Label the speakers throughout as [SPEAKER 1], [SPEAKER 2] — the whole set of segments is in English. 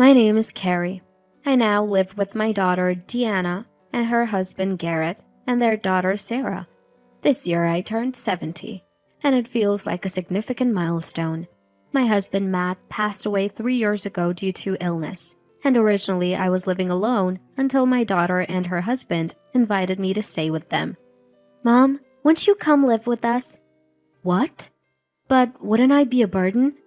[SPEAKER 1] My name is Carrie. I now live with my daughter Deanna and her husband Garrett and their daughter Sarah. This year I turned 70, and it feels like a significant milestone. My husband Matt passed away 3 years ago due to illness, and originally I was living alone until my daughter and her husband invited me to stay with them. Mom, won't you come live with us? What? But wouldn't I be a burden?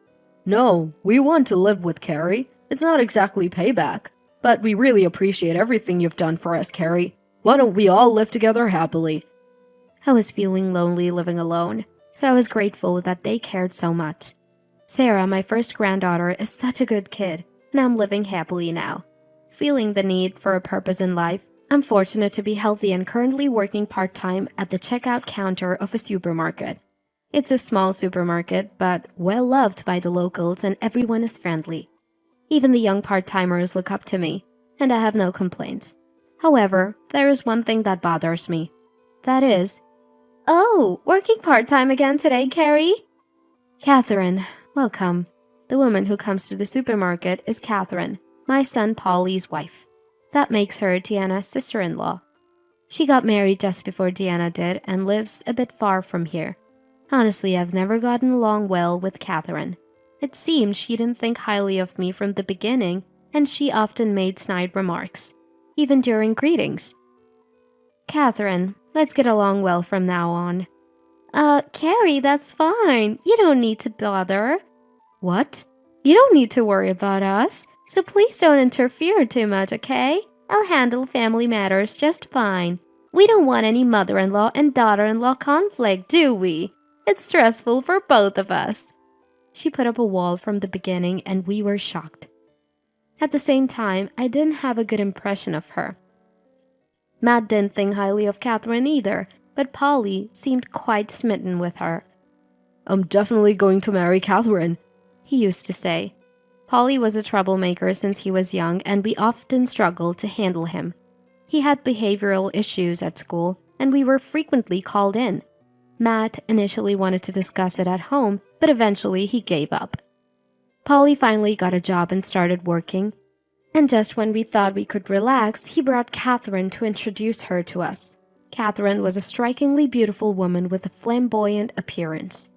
[SPEAKER 2] No, we want to live with Carrie. It's not exactly payback, but we really appreciate everything you've done for us, Carrie. Why don't we all live together happily?
[SPEAKER 1] I was feeling lonely living alone, so I was grateful that they cared so much. Sarah, my first granddaughter, is such a good kid, and I'm living happily now. Feeling the need for a purpose in life, I'm fortunate to be healthy and currently working part-time at the checkout counter of a supermarket. It's a small supermarket, but well loved by the locals and everyone is friendly. Even the young part-timers look up to me, and I have no complaints. However, there is one thing that bothers me. That is, oh, working part-time again today, Carrie? Catherine, welcome. The woman who comes to the supermarket is Catherine, my son Polly's wife. That makes her Deanna's sister-in-law. She got married just before Deanna did and lives a bit far from here. Honestly, I've never gotten along well with Catherine. It seems she didn't think highly of me from the beginning, and she often made snide remarks, even during greetings. Catherine, let's get along well from now on. Carrie, that's fine. You don't need to bother. What? You don't need to worry about us, so please don't interfere too much, okay? I'll handle family matters just fine. We don't want any mother-in-law and daughter-in-law conflict, do we? It's stressful for both of us. She put up a wall from the beginning and we were shocked. At the same time, I didn't have a good impression of her. Matt didn't think highly of Catherine either, but Polly seemed quite smitten with her.
[SPEAKER 2] I'm definitely going to marry Catherine,
[SPEAKER 1] he used to say. Polly was a troublemaker since he was young and we often struggled to handle him. He had behavioral issues at school and we were frequently called in. Matt initially wanted to discuss it at home, but eventually he gave up. Polly finally got a job and started working, and just when we thought we could relax, he brought Catherine to introduce her to us. Catherine was a strikingly beautiful woman with a flamboyant appearance.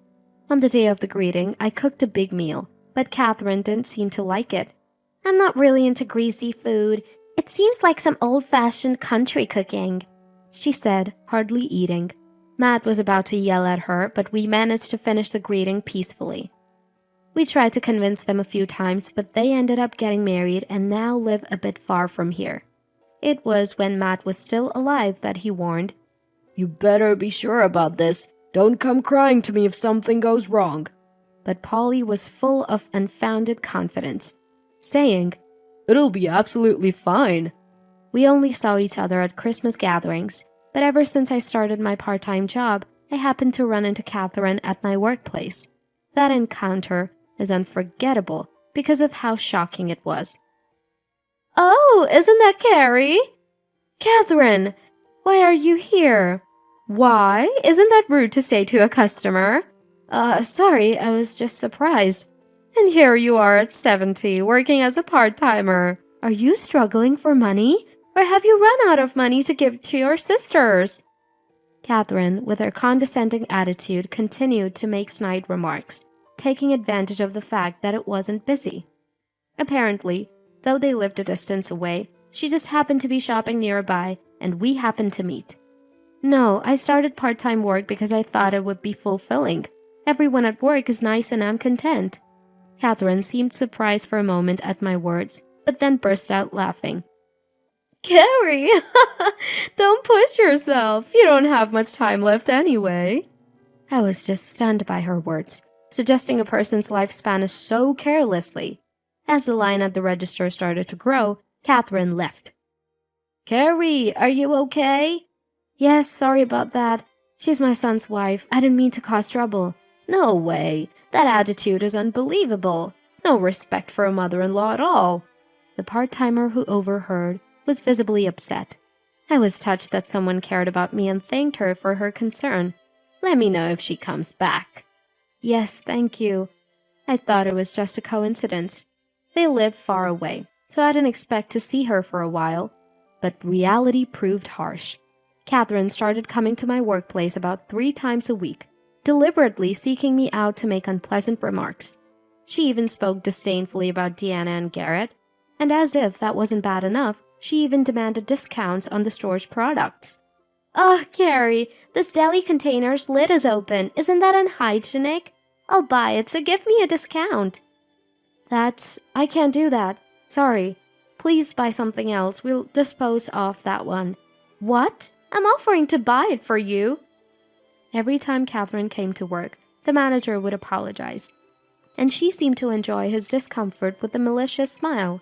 [SPEAKER 1] On the day of the greeting, I cooked a big meal, but Catherine didn't seem to like it. I'm not really into greasy food. It seems like some old-fashioned country cooking, she said, hardly eating. Matt was about to yell at her, but we managed to finish the greeting peacefully. We tried to convince them a few times, but they ended up getting married and now live a bit far from here. It was when Matt was still alive that he warned,
[SPEAKER 2] You better be sure about this. Don't come crying to me if something goes wrong.
[SPEAKER 1] But Polly was full of unfounded confidence, saying,
[SPEAKER 2] It'll be absolutely fine.
[SPEAKER 1] We only saw each other at Christmas gatherings, but ever since I started my part-time job, I happened to run into Catherine at my workplace. That encounter is unforgettable because of how shocking it was. Oh, isn't that Carrie? Catherine, why are you here? Why? Isn't that rude to say to a customer? Sorry, I was just surprised. And here you are at 70, working as a part-timer. Are you struggling for money? Or have you run out of money to give to your sisters? Catherine, with her condescending attitude, continued to make snide remarks, taking advantage of the fact that it wasn't busy. Apparently, though they lived a distance away, she just happened to be shopping nearby, and we happened to meet. No, I started part-time work because I thought it would be fulfilling. Everyone at work is nice and I'm content. Catherine seemed surprised for a moment at my words, but then burst out laughing. Carrie, don't push yourself. You don't have much time left anyway. I was just stunned by her words, suggesting a person's lifespan is so carelessly. As the line at the register started to grow, Catherine left. Carrie, are you okay? Yes, sorry about that. She's my son's wife. I didn't mean to cause trouble. No way. That attitude is unbelievable. No respect for a mother-in-law at all. The part-timer who overheard was visibly upset. I was touched that someone cared about me and thanked her for her concern. Let me know if she comes back. Yes, thank you. I thought it was just a coincidence. They live far away, so I didn't expect to see her for a while. But reality proved harsh. Catherine started coming to my workplace about 3 times a week, deliberately seeking me out to make unpleasant remarks. She even spoke disdainfully about Deanna and Garrett, and as if that wasn't bad enough, she even demanded discounts on the store's products. "Ugh, Carrie, this deli container's lid is open. Isn't that unhygienic? I'll buy it, so give me a discount." I can't do that. Sorry. Please buy something else. We'll dispose of that one." "What? I'm offering to buy it for you." Every time Catherine came to work, the manager would apologize, and she seemed to enjoy his discomfort with a malicious smile.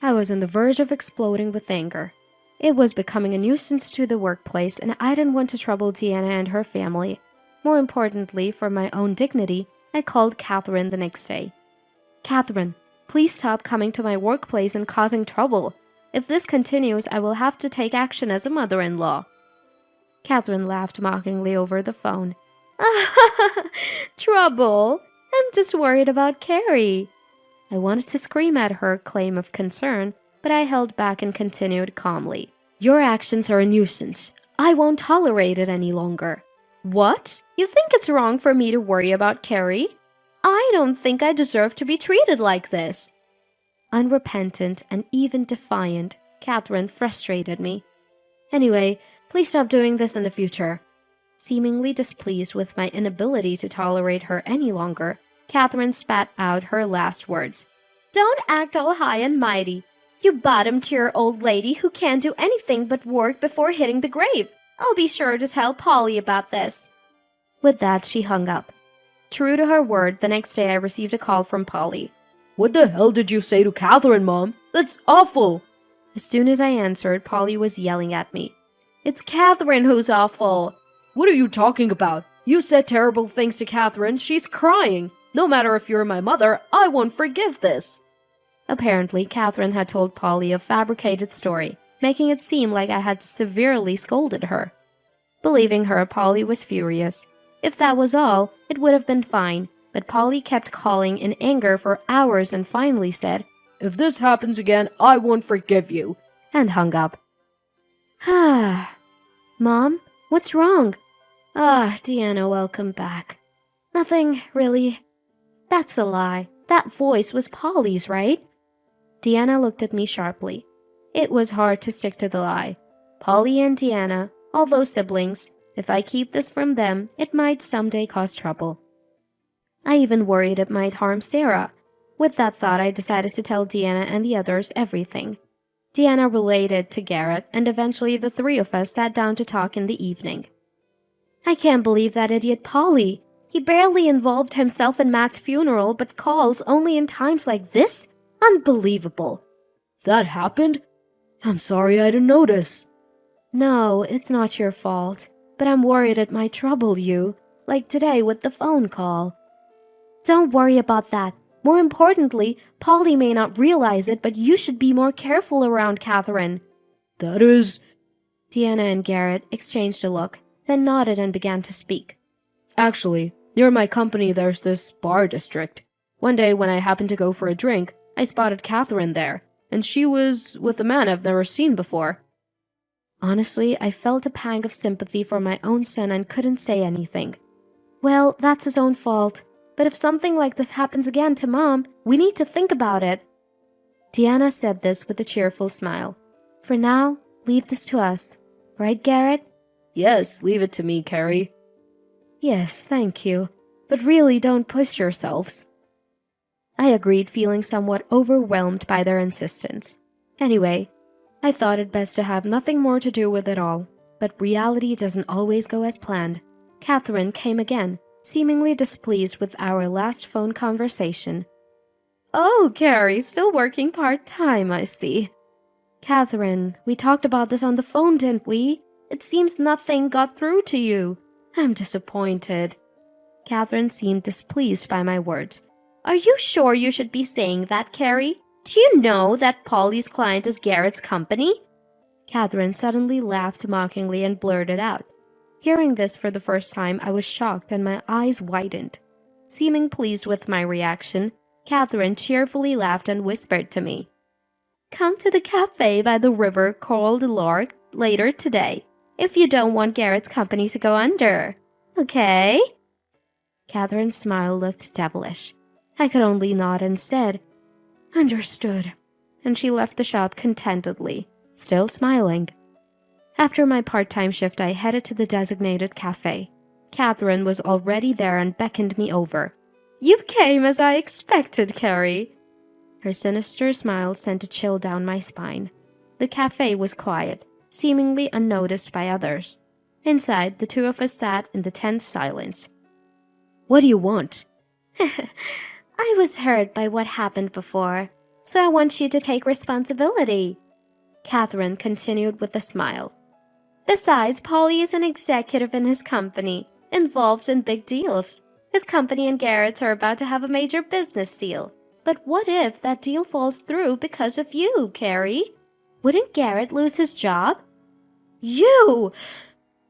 [SPEAKER 1] I was on the verge of exploding with anger. It was becoming a nuisance to the workplace, and I didn't want to trouble Deanna and her family. More importantly, for my own dignity, I called Catherine the next day. "Catherine, please stop coming to my workplace and causing trouble. If this continues, I will have to take action as a mother-in-law." Catherine laughed mockingly over the phone. "Trouble? I'm just worried about Carrie." I wanted to scream at her claim of concern, but I held back and continued calmly. "Your actions are a nuisance. I won't tolerate it any longer." "What? You think it's wrong for me to worry about Carrie? I don't think I deserve to be treated like this." Unrepentant and even defiant, Catherine frustrated me. "Anyway, please stop doing this in the future." Seemingly displeased with my inability to tolerate her any longer, Catherine spat out her last words. "Don't act all high and mighty. You bottom-tier old lady who can't do anything but work before hitting the grave. I'll be sure to tell Polly about this." With that, she hung up. True to her word, the next day I received a call from Polly.
[SPEAKER 2] "What the hell did you say to Catherine, Mom? That's awful!"
[SPEAKER 1] As soon as I answered, Polly was yelling at me. "It's Catherine who's awful."
[SPEAKER 2] "What are you talking about? You said terrible things to Catherine. She's crying. No matter if you're my mother, I won't forgive this."
[SPEAKER 1] Apparently, Catherine had told Polly a fabricated story, making it seem like I had severely scolded her. Believing her, Polly was furious. If that was all, it would have been fine, but Polly kept calling in anger for hours and finally said,
[SPEAKER 2] "If this happens again, I won't forgive you,"
[SPEAKER 1] and hung up. "Mom, what's wrong?" Deanna, welcome back." "Nothing, really." "That's a lie. That voice was Polly's, right?" Deanna looked at me sharply. It was hard to stick to the lie. Polly and Deanna, although siblings, if I keep this from them, it might someday cause trouble. I even worried it might harm Sarah. With that thought, I decided to tell Deanna and the others everything. Deanna related to Garrett, and eventually the three of us sat down to talk in the evening. "I can't believe that idiot Polly. He barely involved himself in Matt's funeral, but calls only in times like this? Unbelievable."
[SPEAKER 2] "That happened? I'm sorry I didn't notice."
[SPEAKER 1] "No, it's not your fault, but I'm worried it might trouble you, like today with the phone call." "Don't worry about that. More importantly, Polly may not realize it, but you should be more careful around Catherine."
[SPEAKER 2] "That is..."
[SPEAKER 1] Deanna and Garrett exchanged a look, then nodded and began to speak.
[SPEAKER 2] "Actually, near my company there's this bar district. One day when I happened to go for a drink, I spotted Catherine there, and she was with a man I've never seen before." Honestly, I felt a pang of sympathy for my own son and couldn't say anything. "Well, that's his own fault. But if something like this happens again to Mom, we need to think about it." Deanna said this with a cheerful smile. "For now, leave this to us. Right, Garrett?" "Yes, leave it to me, Carrie."
[SPEAKER 1] "Yes, thank you. But really don't push yourselves." I agreed, feeling somewhat overwhelmed by their insistence. Anyway, I thought it best to have nothing more to do with it all. But reality doesn't always go as planned. Catherine came again, seemingly displeased with our last phone conversation. "Oh, Carrie, still working part-time, I see." "Catherine, we talked about this on the phone, didn't we? It seems nothing got through to you. I'm disappointed." Catherine seemed displeased by my words. "Are you sure you should be saying that, Carrie? Do you know that Polly's client is Garrett's company?" Catherine suddenly laughed mockingly and blurted out. Hearing this for the first time, I was shocked and my eyes widened. Seeming pleased with my reaction, Catherine cheerfully laughed and whispered to me, "Come to the cafe by the river called Lark later today, if you don't want Garrett's company to go under. Okay?" Catherine's smile looked devilish. I could only nod and said, "Understood," and she left the shop contentedly, still smiling. After my part-time shift, I headed to the designated cafe. Catherine was already there and beckoned me over. "You came as I expected, Carrie." Her sinister smile sent a chill down my spine. The cafe was quiet, seemingly unnoticed by others. Inside, the two of us sat in the tense silence.
[SPEAKER 2] "What do you want?"
[SPEAKER 1] "I was hurt by what happened before, so I want you to take responsibility," Catherine continued with a smile. "Besides, Polly is an executive in his company, involved in big deals. His company and Garrett's are about to have a major business deal. But what if that deal falls through because of you, Carrie? Wouldn't Garrett lose his job?" "You!"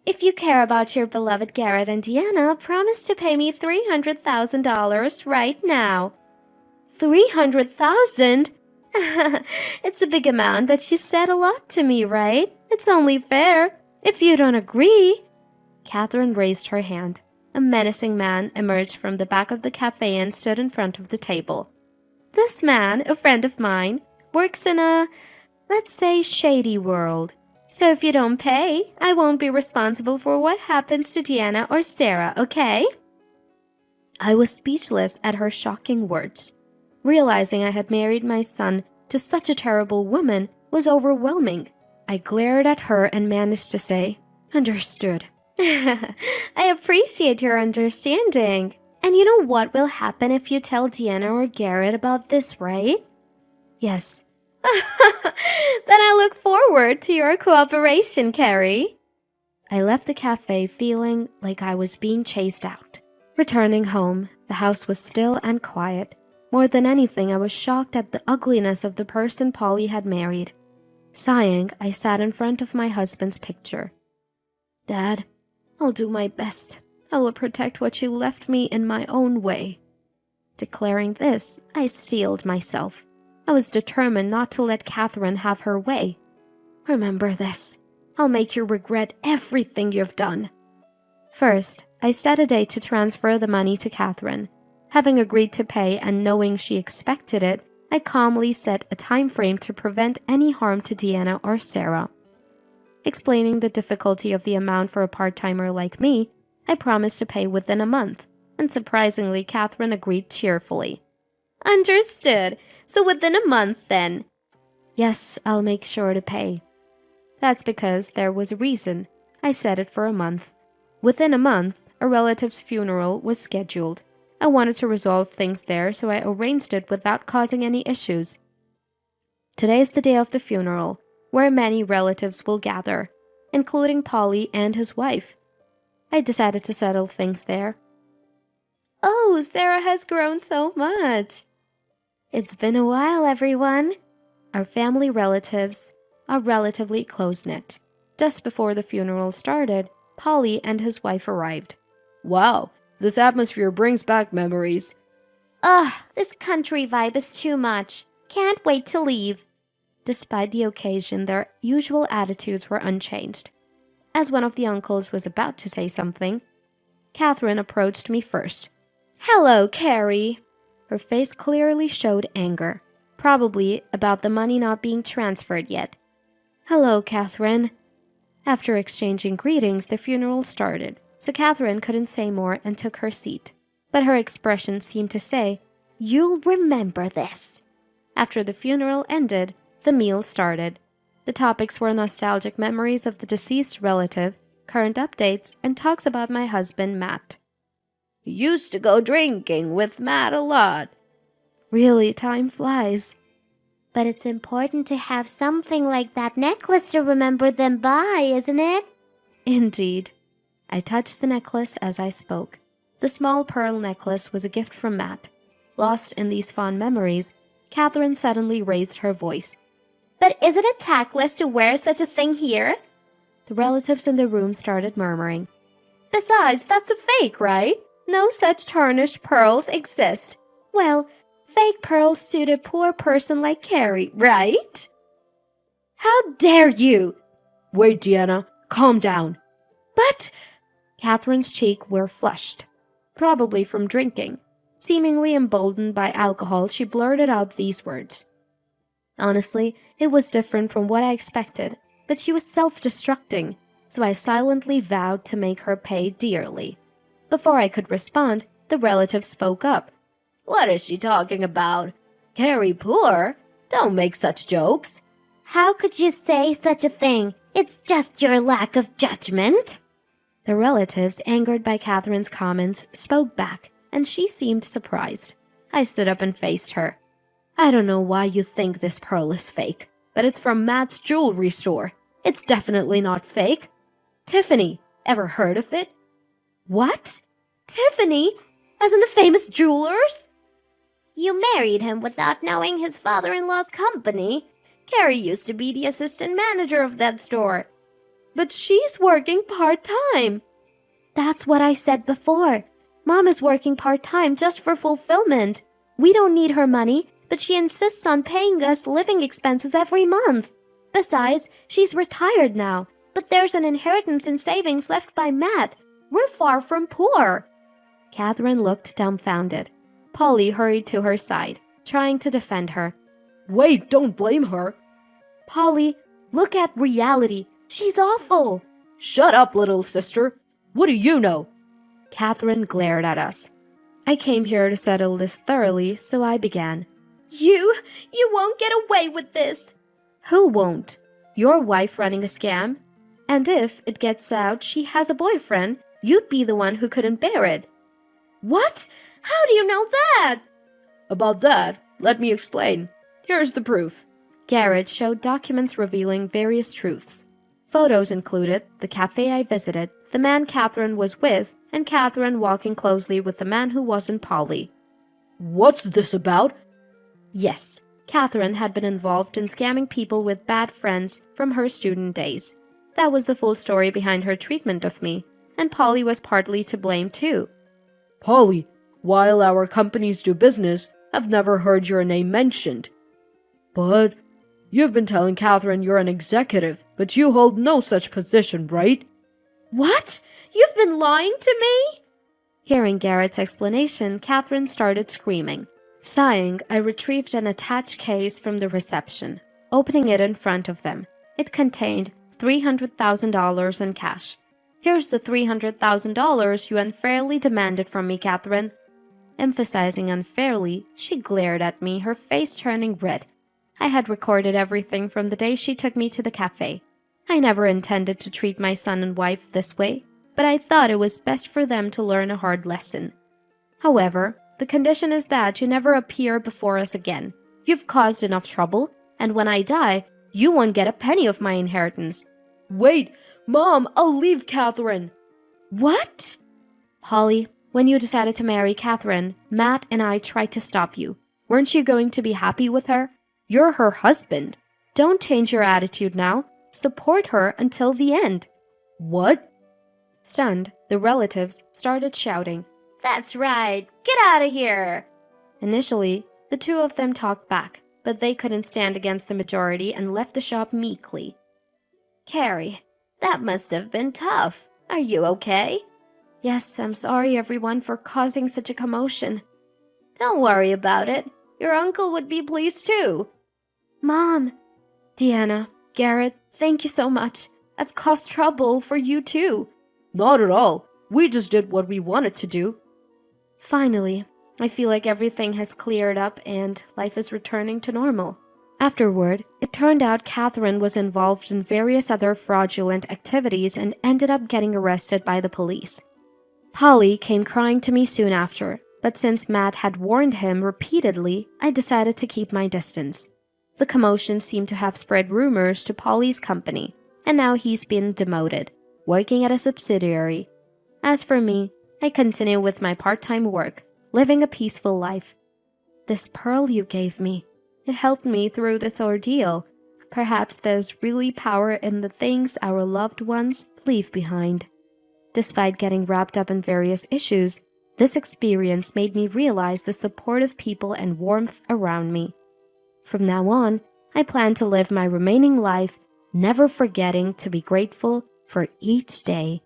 [SPEAKER 1] "If you care about your beloved Garrett and Deanna, promise to pay me $300,000 right now." "300,000? It's a big amount, but you said a lot to me, right? It's only fair. If you don't agree..." Catherine raised her hand. A menacing man emerged from the back of the cafe and stood in front of the table. "This man, a friend of mine, works in a, let's say, shady world. So if you don't pay, I won't be responsible for what happens to Deanna or Sarah, okay?" I was speechless at her shocking words. Realizing I had married my son to such a terrible woman was overwhelming. I glared at her and managed to say, "Understood." "I appreciate your understanding. And you know what will happen if you tell Deanna or Garrett about this, right?" "Yes." "Then I look forward to your cooperation, Carrie." I left the cafe feeling like I was being chased out. Returning home, the house was still and quiet. More than anything, I was shocked at the ugliness of the person Polly had married. Sighing, I sat in front of my husband's picture. "Dad, I'll do my best. I will protect what you left me in my own way." Declaring this, I steeled myself. I was determined not to let Catherine have her way. "Remember this. I'll make you regret everything you've done." First, I set a date to transfer the money to Catherine. Having agreed to pay and knowing she expected it, I calmly set a time frame to prevent any harm to Deanna or Sarah. Explaining the difficulty of the amount for a part-timer like me, I promised to pay within a month, and surprisingly, Catherine agreed cheerfully. "Understood. So within a month, then?" "Yes, I'll make sure to pay." That's because there was a reason. I set it for a month. Within a month, a relative's funeral was scheduled. I wanted to resolve things there, so I arranged it without causing any issues. Today is the day of the funeral, where many relatives will gather, including Polly and his wife. I decided to settle things there. "Oh, Sarah has grown so much." "It's been a while, everyone." Our family relatives are relatively close-knit. Just before the funeral started, Polly and his wife arrived.
[SPEAKER 2] "Wow, this atmosphere brings back memories."
[SPEAKER 1] "Ugh, this country vibe is too much. Can't wait to leave." Despite the occasion, their usual attitudes were unchanged. As one of the uncles was about to say something, Catherine approached me first. "Hello, Carrie." Her face clearly showed anger, probably about the money not being transferred yet. "Hello, Catherine." After exchanging greetings, the funeral started, so Catherine couldn't say more and took her seat. But her expression seemed to say, "You'll remember this." After the funeral ended, the meal started. The topics were nostalgic memories of the deceased relative, current updates, and talks about my husband, Matt.
[SPEAKER 2] "Used to go drinking with Matt a lot."
[SPEAKER 1] "Really, time flies." "But it's important to have something like that necklace to remember them by, isn't it?" "Indeed." I touched the necklace as I spoke. The small pearl necklace was a gift from Matt. Lost in these fond memories, Catherine suddenly raised her voice. "But is it a tactless to wear such a thing here?" The relatives in the room started murmuring. "Besides, that's a fake, right? No such tarnished pearls exist." "Well, Fake pearls suit a poor person like Carrie, right? How dare you?
[SPEAKER 2] Wait, Deanna, calm down.
[SPEAKER 1] But Catherine's cheeks were flushed, probably from drinking. Seemingly emboldened by alcohol, she blurted out these words. Honestly, it was different from what I expected, but she was self-destructing, so I silently vowed to make her pay dearly. Before I could respond, the relative spoke up. What is she talking about? Carrie poor? Don't make such jokes. How could you say such a thing? It's just your lack of judgment. The relatives, angered by Catherine's comments, spoke back, and she seemed surprised. I stood up and faced her. I don't know why you think this pearl is fake, but it's from Matt's jewelry store. It's definitely not fake. Tiffany, ever heard of it? What? Tiffany? As in the famous jewelers? You married him without knowing his father-in-law's company. Carrie used to be the assistant manager of that store. But she's working part-time. That's what I said before. Mom is working part-time just for fulfillment. We don't need her money, but she insists on paying us living expenses every month. Besides, she's retired now, but there's an inheritance and savings left by Matt. We're far from poor. Catherine looked dumbfounded. Polly hurried to her side, trying to defend her.
[SPEAKER 2] Wait, don't blame her.
[SPEAKER 1] Polly, look at reality. She's awful.
[SPEAKER 2] Shut up, little sister. What do you know?
[SPEAKER 1] Catherine glared at us. I came here to settle this thoroughly, so I began. You won't get away with this. Who won't? Your wife running a scam? And if it gets out she has a boyfriend, you'd be the one who couldn't bear it. What? How do you know that?
[SPEAKER 2] About that, let me explain. Here's the proof.
[SPEAKER 1] Garrett showed documents revealing various truths. Photos included the cafe I visited, the man Catherine was with, and Catherine walking closely with the man who wasn't Polly.
[SPEAKER 2] What's this about?
[SPEAKER 1] Yes, Catherine had been involved in scamming people with bad friends from her student days. That was the full story behind her treatment of me, and Polly was partly to blame too.
[SPEAKER 2] Polly, while our companies do business, I've never heard your name mentioned. But you've been telling Catherine you're an executive, but you hold no such position, right?
[SPEAKER 1] What? You've been lying to me? Hearing Garrett's explanation, Catherine started screaming. Sighing, I retrieved an attached case from the reception, opening it in front of them. It contained $300,000 in cash. Here's the $300,000 you unfairly demanded from me, Catherine. Emphasizing unfairly, she glared at me, her face turning red. I had recorded everything from the day she took me to the cafe. I never intended to treat my son and wife this way, but I thought it was best for them to learn a hard lesson. However, the condition is that you never appear before us again. You've caused enough trouble, and when I die, you won't get a penny of my inheritance.
[SPEAKER 2] Wait, Mom, I'll leave Catherine.
[SPEAKER 1] What? Holly, when you decided to marry Catherine, Matt and I tried to stop you. Weren't you going to be happy with her? You're her husband. Don't change your attitude now. Support her until the end.
[SPEAKER 2] What?
[SPEAKER 1] Stunned, the relatives started shouting, That's right, get out of here! Initially, the two of them talked back, but they couldn't stand against the majority and left the shop meekly. Carrie, that must have been tough. Are you okay? Yes, I'm sorry everyone for causing such a commotion. Don't worry about it. Your uncle would be pleased too. Mom, Deanna, Garrett, thank you so much. I've caused trouble for you too.
[SPEAKER 2] Not at all. We just did what we wanted to do.
[SPEAKER 1] Finally, I feel like everything has cleared up and life is returning to normal. Afterward, it turned out Catherine was involved in various other fraudulent activities and ended up getting arrested by the police. Polly came crying to me soon after, but since Matt had warned him repeatedly, I decided to keep my distance. The commotion seemed to have spread rumors to Polly's company, and now he's been demoted, working at a subsidiary. As for me, I continue with my part-time work, living a peaceful life. This pearl you gave me, it helped me through this ordeal. Perhaps there's really power in the things our loved ones leave behind. Despite getting wrapped up in various issues, This experience made me realize the supportive people and warmth around me. From now on, I plan to live my remaining life never forgetting to be grateful for each day